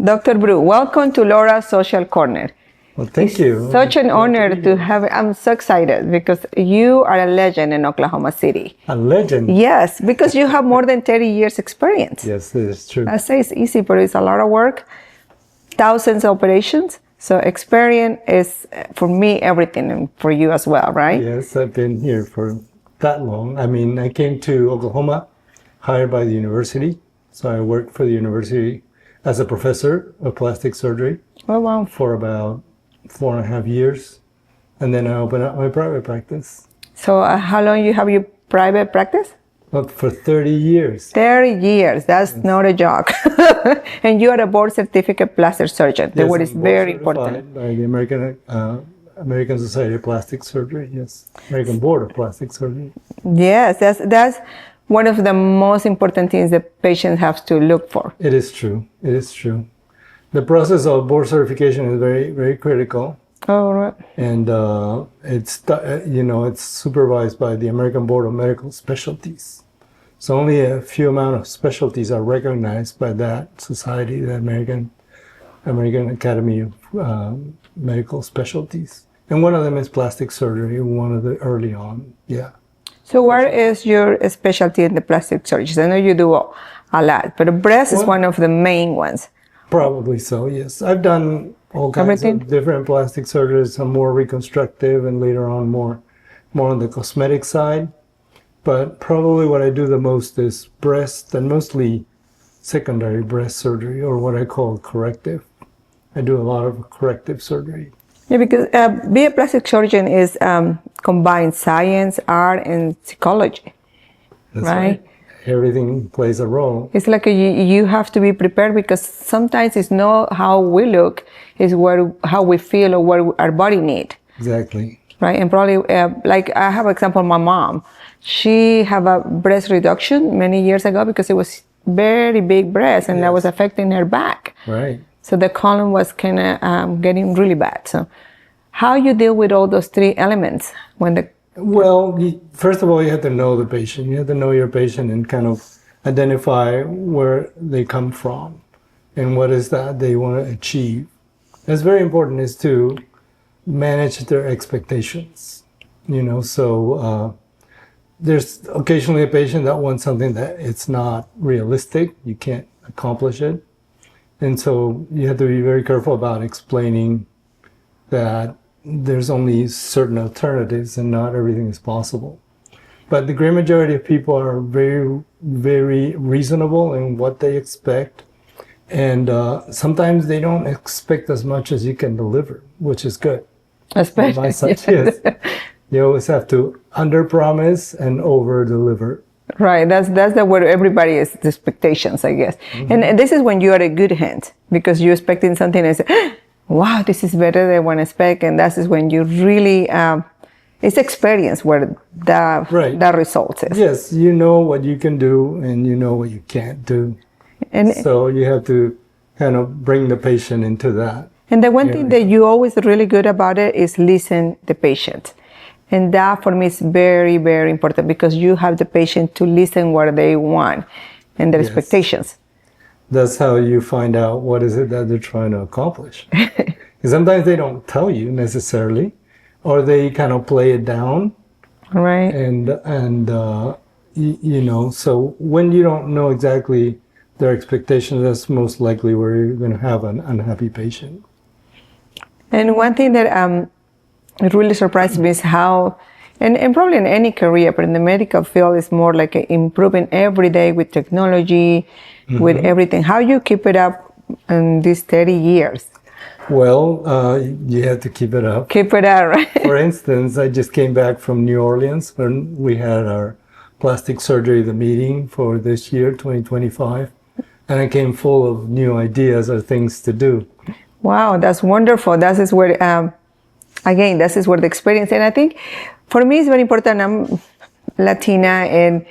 Dr. Bru, welcome to Laura's Social Corner. Well, thank you. Such an honor to have. I'm so excited because you are a legend in Oklahoma City. A legend? Yes, because you have more than 30 years experience. Yes, it is true. I say it's easy, but it's a lot of work, thousands of operations. So experience is, for me, everything, and for you as well, right? Yes, I've been here for that long. I mean, I came to Oklahoma, hired by the university. So I worked for the university as a professor of plastic surgery for about 4.5 years. And then I opened up my private practice. So how long you have your private practice? Well, for 30 years. 30 years, that's not a joke. And you are a board certificate plastic surgeon. Yes, what is very important. By the American Society of Plastic Surgery, yes. American Board of Plastic Surgery. Yes, that's one of the most important things the patient has to look for. It is true. It is true. The process of board certification is very, very critical. Oh, right. And it's supervised by the American Board of Medical Specialties. So only a few amount of specialties are recognized by that society, the American Academy of Medical Specialties. And one of them is plastic surgery, one of the early on, yeah. So what is your specialty in the plastic surgery? I know you do a lot, but breast is one of the main ones. Probably so, yes. I've done all kinds of different plastic surgeries, some more reconstructive and later on more on the cosmetic side. But probably what I do the most is breast and mostly secondary breast surgery, or what I call corrective. I do a lot of corrective surgery. Yeah, because being a plastic surgeon is combined science, art, and psychology. That's right. Everything plays a role. It's like you have to be prepared, because sometimes it's not how we look, it's how we feel or what our body needs. Exactly. Right, and probably like I have an example, my mom, she had a breast reduction many years ago because it was very big breast, and that was affecting her back. Right. So the colon was kind of getting really bad. So how you deal with all those three elements when the... Well, first of all, you have to know the patient. You have to know your patient and kind of identify where they come from and what is that they want to achieve. That's very important, is to manage their expectations. So there's occasionally a patient that wants something that it's not realistic. You can't accomplish it. And so you have to be very careful about explaining that there's only certain alternatives and not everything is possible. But the great majority of people are very, very reasonable in what they expect. And sometimes they don't expect as much as you can deliver, which is good. Especially, yes. You always have to under-promise and over-deliver. Right, that's the word everybody is, the expectations, I guess. Mm-hmm. And this is when you are a good hand, because you're expecting something and say, wow, this is better than what I expect, and that is when you really, it's experience where the result is. Yes, you know what you can do and you know what you can't do. And so you have to kind of bring the patient into that. And the one thing that you always really good about it is listen the patient. And that for me is very, very important, because you have the patient to listen what they want and their expectations. That's how you find out what is it that they're trying to accomplish. Because sometimes they don't tell you necessarily, or they kind of play it down. Right. And so when you don't know exactly their expectations, that's most likely where you're going to have an unhappy patient. And one thing that it really surprised me is how, and probably in any career, but in the medical field, it's more like improving every day with technology, with everything. How you keep it up in these 30 years? Well, you have to keep it up. Keep it up, right? For instance, I just came back from New Orleans when we had our plastic surgery, the meeting for this year, 2025. And I came full of new ideas or things to do. Wow, that's wonderful. That is where, again, this is where the experience, and I think for me it's very important. I'm Latina, and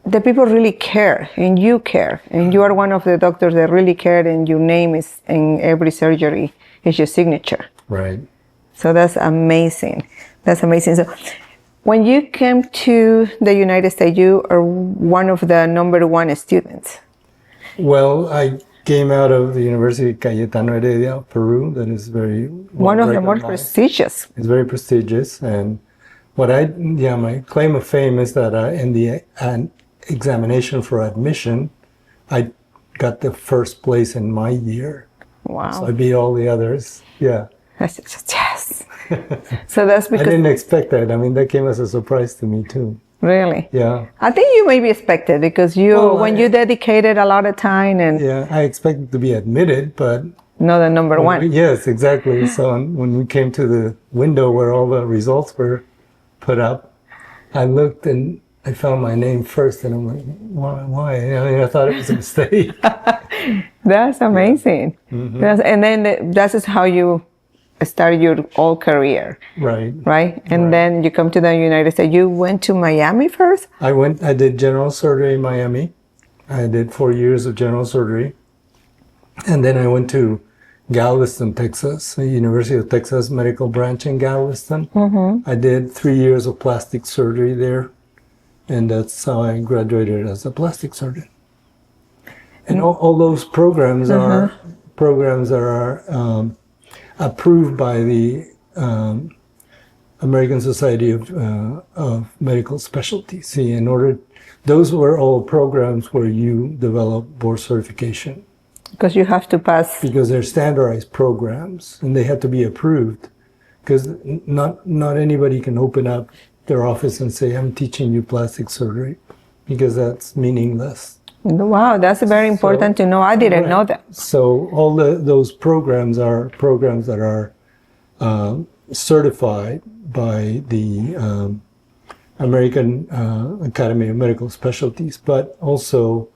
the people really care, and you care, and you are one of the doctors that really care, and your name is in every surgery is your signature. Right. So that's amazing. That's amazing. So when you came to the United States, you are one of the #1 students. Well, came out of the University of Cayetano Heredia, Peru, that is very One of the more recognized. prestigious. It's very prestigious, and my claim of fame is that in the examination for admission, I got the first place in my year. Wow. So I beat all the others. Yeah. That's just, yes. So that's I because, didn't expect that. I mean, that came as a surprise to me too. really? Yeah. I think you maybe expected because you dedicated a lot of time and Yeah, I expected to be admitted, but not the number one. yes, exactly. So when we came to the window where all the results were put up, I looked and I found my name first, and I'm like, why? I mean, I thought it was a mistake. That's amazing. And then that is how you started your whole career, Right. right? And then you come to the United States. You went to Miami first? I did general surgery in Miami. I did 4 years of general surgery. And then I went to Galveston, Texas, the University of Texas Medical Branch in Galveston. I did 3 years of plastic surgery there. And that's how I graduated as a plastic surgeon. And all those programs are programs that are approved by the American Society of Medical Specialties. See, those were all programs where you develop board certification. Because you have to pass. Because they're standardized programs, and they have to be approved. Because not anybody can open up their office and say, I'm teaching you plastic surgery, because that's meaningless. Wow, that's very important to know. I didn't know that. So all those programs are programs that are certified by the American Academy of Medical Specialties, but also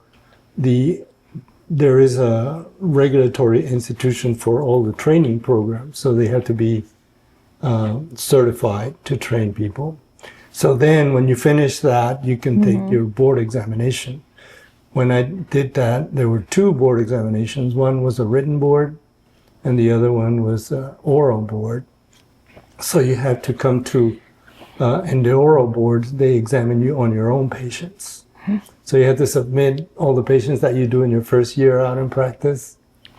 there is a regulatory institution for all the training programs, so they have to be certified to train people. So then when you finish that, you can take your board examination. When I did that, there were 2 board examinations. One was a written board, and the other one was an oral board. So you have to come to, in the oral boards, they examine you on your own patients. So you have to submit all the patients that you do in your first year out in practice.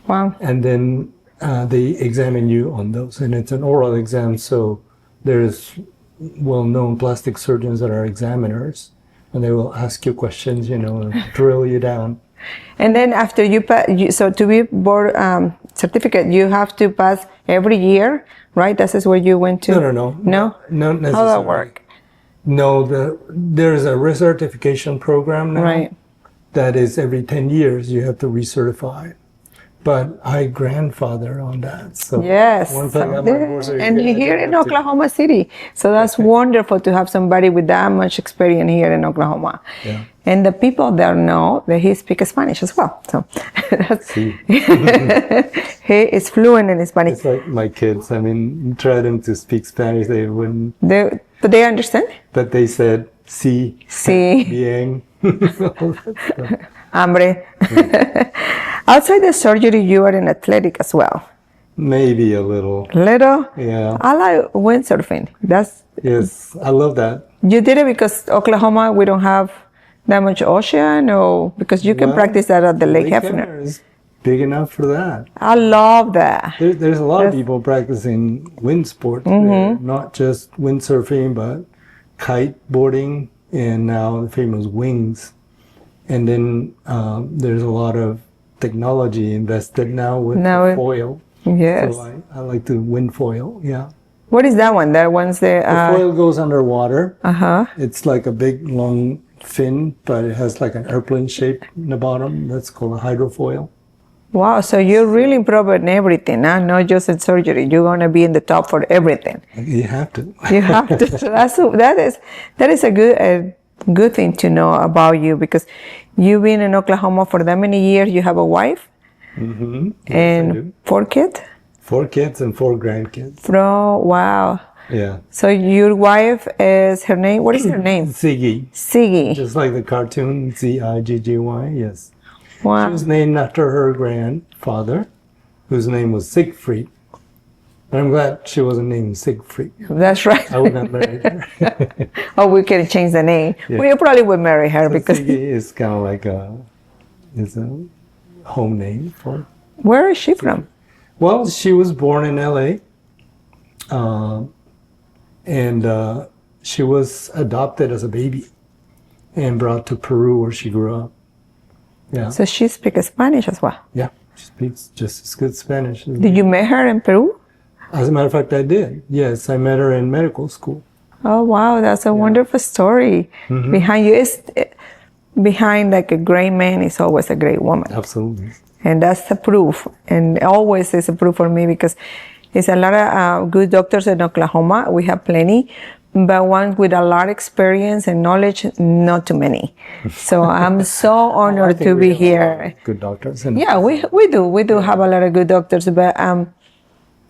Wow. And then they examine you on those. And it's an oral exam, so there's well-known plastic surgeons that are examiners, and they will ask you questions, and drill you down. And then after you pass, so to be board certificate, you have to pass every year, right? This is where you went to? No. No? Not necessarily. How that work? No, there's a recertification program now. Right. That is every 10 years you have to recertify. But I grandfather on that. So Yes. once I got my board certificate, And here in Oklahoma City. So that's wonderful to have somebody with that much experience here in Oklahoma. Yeah. And the people there know that he speaks Spanish as well. So that's, See. he is fluent in Spanish. It's like my kids. I mean, you try them to speak Spanish, they wouldn't. But they understand? But they said, sí, Sí. bien. All that stuff. Hambre. Outside the surgery, you are an athletic as well. Maybe a little. Little? Yeah. I like windsurfing. Yes, I love that. You did it because Oklahoma, we don't have that much ocean, or because you can Well, practice that at the Lake Hefner? Hefner is big enough for that. I love that. There's a lot of people practicing wind sports there, not just windsurfing, but kite boarding, and now the famous wings. And then there's a lot of technology invested now with the foil. Yes. So I like the wind foil, yeah. What is that one? That one's the... The foil goes underwater. Uh-huh. It's like a big, long fin, but it has like an airplane shape in the bottom. That's called a hydrofoil. Wow, so you're really improved in everything, huh? Not just in surgery. You're going to be in the top for everything. You have to. You have to. That is a good thing to know about you, because you've been in Oklahoma for that many years. You have a wife Yes, and 4 kids? 4 kids and 4 grandkids. Wow. Yeah. So your wife is, her name, what is her name? Ziggy. Siggy. Just like the cartoon, Ziggy, yes. She Wow. was named after her grandfather, whose name was Siegfried. I'm glad she wasn't named Siegfried. That's right. I would not marry her. Oh, we can change the name. Yeah. Well, you probably would marry her because Ziggy is kind of like home name for. Where is she from? Well, she was born in LA, and she was adopted as a baby and brought to Peru where she grew up. Yeah. So she speaks Spanish as well. Yeah, she speaks just as good Spanish. Did you meet her in Peru? As a matter of fact, I did. Yes, I met her in medical school. Oh wow, that's a wonderful story. Behind you is behind like a great man is always a great woman. Absolutely. And that's the proof, and always is a proof for me because there's a lot of good doctors in Oklahoma. We have plenty, but ones with a lot of experience and knowledge, not too many. So I'm so honored to be here. Good doctors. Yeah, we do have a lot of good doctors, but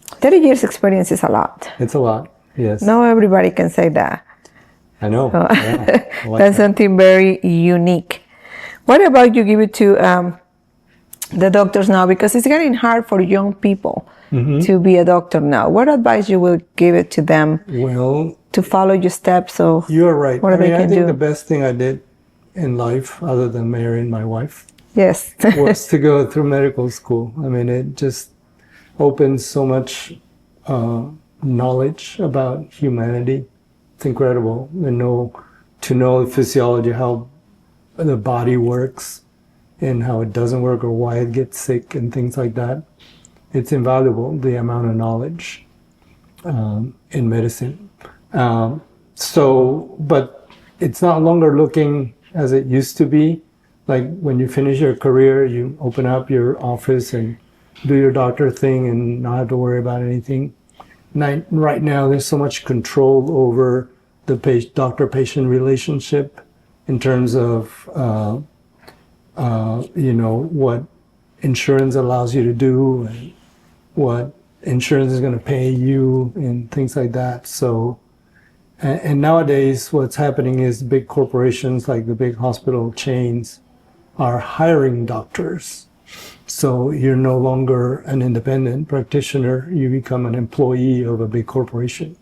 30 years experience is a lot. It's a lot. Yes. Not everybody can say that. I know. So, Yeah, I like that's that. something very unique. What about you give it to the doctors now? Because it's getting hard for young people to be a doctor now. What advice you will give it to them Well, to follow your steps? So you're right. What I mean, they I can think do. the best thing I did in life, other than marrying my wife, yes, was to go through medical school. I mean, it just opens so much knowledge about humanity. It's incredible. To know the physiology, how the body works, and how it doesn't work, or why it gets sick, and things like that. It's invaluable, the amount of knowledge in medicine. But it's not longer looking as it used to be. Like when you finish your career, you open up your office and do your doctor thing and not have to worry about anything. Right now, there's so much control over the doctor-patient relationship in terms of, what insurance allows you to do and what insurance is going to pay you and things like that. So, and nowadays what's happening is big corporations like the big hospital chains are hiring doctors. So you're no longer an independent practitioner, you become an employee of a big corporation.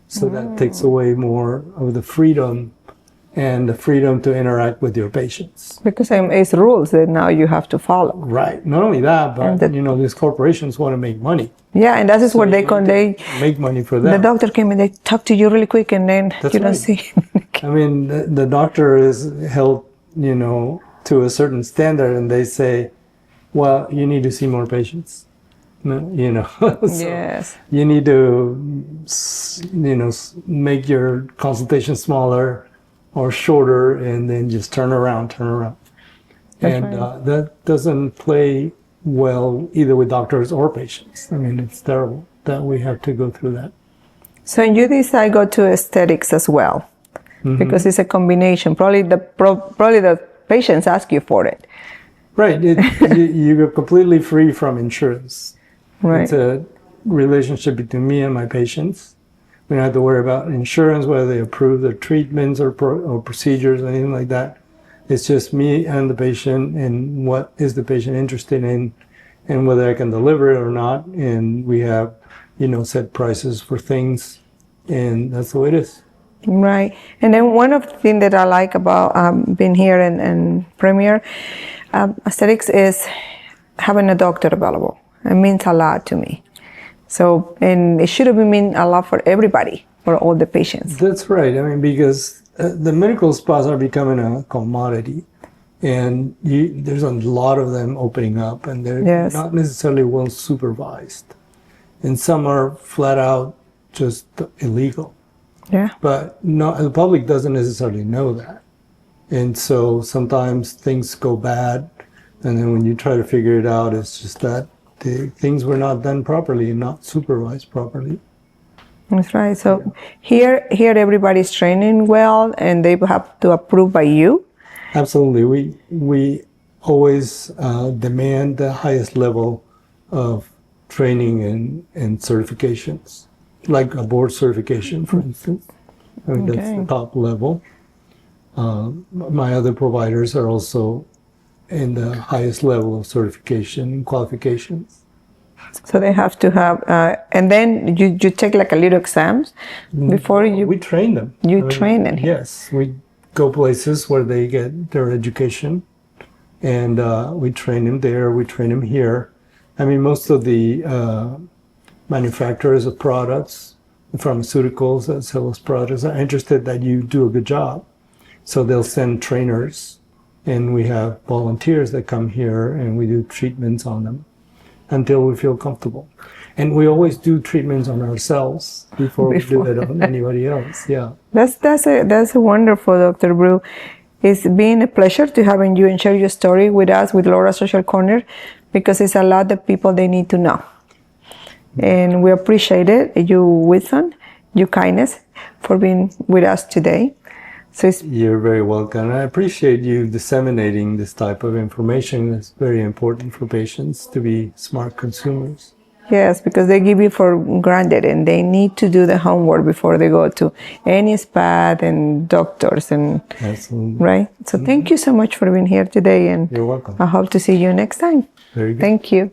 So that takes away more of the freedom and the freedom to interact with your patients. because it's rules that now you have to follow. Right. Not only that, but And these corporations want to make money. Yeah, and that is where they Make money for the them. doctor came and they talk to you really quick, and then That's you don't right. see. I mean, the doctor is held, to a certain standard, and they say, well, you need to see more patients. So Yes. you need to, make your consultation smaller or shorter, and then just turn around. That's And right. that doesn't play well either with doctors or patients. I mean, it's terrible that we have to go through that. So you decide go to aesthetics as well, because it's a combination. Probably the patients ask you for it. Right. You're completely free from insurance. Right. It's a relationship between me and my patients. We don't have to worry about insurance, whether they approve the treatments or procedures or anything like that. It's just me and the patient and what is the patient interested in and whether I can deliver it or not. And we have, set prices for things, and that's the way it is. Right. And then one of the things that I like about being here in Premier Aesthetics is having a doctor available. It means a lot to me. So, and it should have mean a lot for everybody, for all the patients. That's right. I mean, because the medical spas are becoming a commodity, and there's a lot of them opening up, and they're Yes. not necessarily well supervised. And some are flat out just illegal. Yeah. But the public doesn't necessarily know that. And so sometimes things go bad, and then when you try to figure it out, it's just that the things were not done properly and not supervised properly. That's right. So here everybody's training well, and they have to approve by you. Absolutely. We always demand the highest level of training and certifications, like a board certification, for instance. I mean, that's Okay. the top level. My other providers are also in the highest level of certification and qualifications. So they have to have, and then you take like a little exams before you. We train them. You train them here. Yes, we go places where they get their education, And we train him there, we train him here. I mean, most of the manufacturers of products, pharmaceuticals that sell us products are interested that you do a good job. So they'll send trainers, and we have volunteers that come here and we do treatments on them until we feel comfortable. And we always do treatments on ourselves before we do it on anybody else. Yeah. That's a wonderful, Dr. Brew. It's been a pleasure to having you and share your story with us, with Laura Social Corner, because it's a lot of people they need to know. And we appreciate it, your wisdom, your kindness for being with us today. So you're very welcome. I appreciate you disseminating this type of information. It's very important for patients to be smart consumers. Yes, because they give you for granted and they need to do the homework before they go to any spa and doctors and Absolutely. Right. So thank you so much for being here today, and you're welcome. I hope to see you next time. Very good. Thank you.